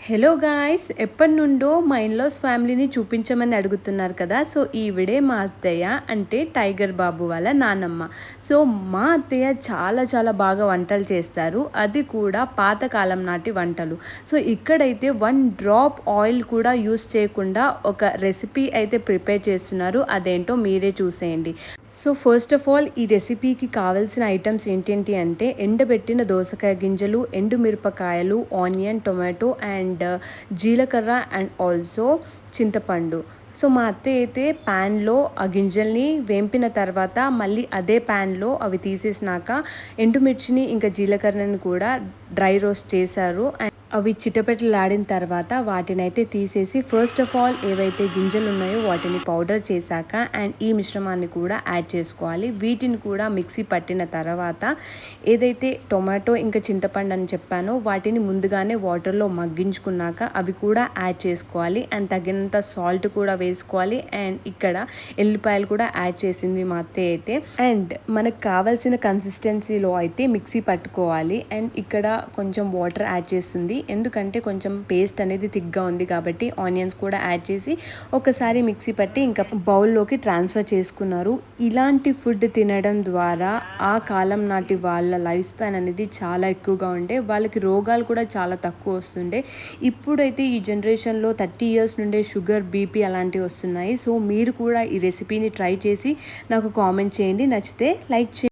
Hello guys, ఎప్పటి నుండో మా ఇన్లాస్ ఫ్యామిలీని చూపించమని అడుగుతున్నారు కదా. సో ఈవిడే మా అత్తయ్య, అంటే టైగర్ బాబు వాళ్ళ నానమ్మ. సో మా అత్తయ్య చాలా చాలా బాగా వంటలు చేస్తారు, అది కూడా పాతకాలం నాటి వంటలు. సో ఇక్కడైతే 1 డ్రాప్ ఆయిల్ కూడా యూస్ చేయకుండా ఒక రెసిపీ అయితే ప్రిపేర్ చేస్తున్నారు. అదేంటో మీరే చూసేయండి. సో ఫస్ట్ ఆఫ్ ఆల్ ఈ రెసిపీకి కావాల్సిన ఐటమ్స్ ఏంటేంటి అంటే ఎండబెట్టిన దోసకాయ గింజలు, ఎండుమిరపకాయలు, ఆనియన్, టొమాటో అండ్ జీలకర్ర అండ్ ఆల్సో చింతపండు. సో మా అత్తయ్య అయితే ప్యాన్లో ఆ గింజల్ని వేంపిన తర్వాత మళ్ళీ అదే ప్యాన్లో అవి తీసేసినాక ఎండుమిర్చిని ఇంకా జీలకర్రని కూడా డ్రై రోస్ట్ చేశారు. అవి చిటపెటలాడిన తర్వాత వాటిని అయితే తీసేసి ఫస్ట్ ఆఫ్ ఆల్ ఏవైతే గింజలు ఉన్నాయో వాటిని పౌడర్ చేశాక అండ్ ఈ మిశ్రమాన్ని కూడా యాడ్ చేసుకోవాలి. వీటిని కూడా మిక్సీ పట్టిన తర్వాత ఏదైతే టొమాటో ఇంకా చింతపండు అని చెప్పానో వాటిని ముందుగానే వాటర్లో మగ్గించుకున్నాక అవి కూడా యాడ్ చేసుకోవాలి అండ్ తగినంత సాల్ట్ కూడా వేసుకోవాలి. అండ్ ఇక్కడ ఎల్లిపాయలు కూడా యాడ్ చేసింది మా అత్తయ్య అయితే. అండ్ మనకు కావాల్సిన కన్సిస్టెన్సీలో అయితే మిక్సీ పట్టుకోవాలి. అండ్ ఇక్కడ కొంచెం వాటర్ యాడ్ చేస్తుంది, ఎందుకంటే కొంచెం పేస్ట్ అనేది థిక్గా ఉంది కాబట్టి. ఆనియన్స్ కూడా యాడ్ చేసి ఒకసారి మిక్సీ పట్టి ఇంకా బౌల్లోకి ట్రాన్స్ఫర్ చేసుకున్నారు. ఇలాంటి ఫుడ్ తినడం ద్వారా ఆ కాలం నాటి వాళ్ళ లైఫ్ స్పాన్ అనేది చాలా ఎక్కువగా ఉండే, వాళ్ళకి రోగాలు కూడా చాలా తక్కువ వస్తుండే. ఇప్పుడైతే ఈ జనరేషన్లో 30 ఇయర్స్ నుండే షుగర్, బీపీ అలాంటివి వస్తున్నాయి. సో మీరు కూడా ఈ రెసిపీని ట్రై చేసి నాకు కామెంట్ చేయండి, నచ్చితే లైక్ చేయండి.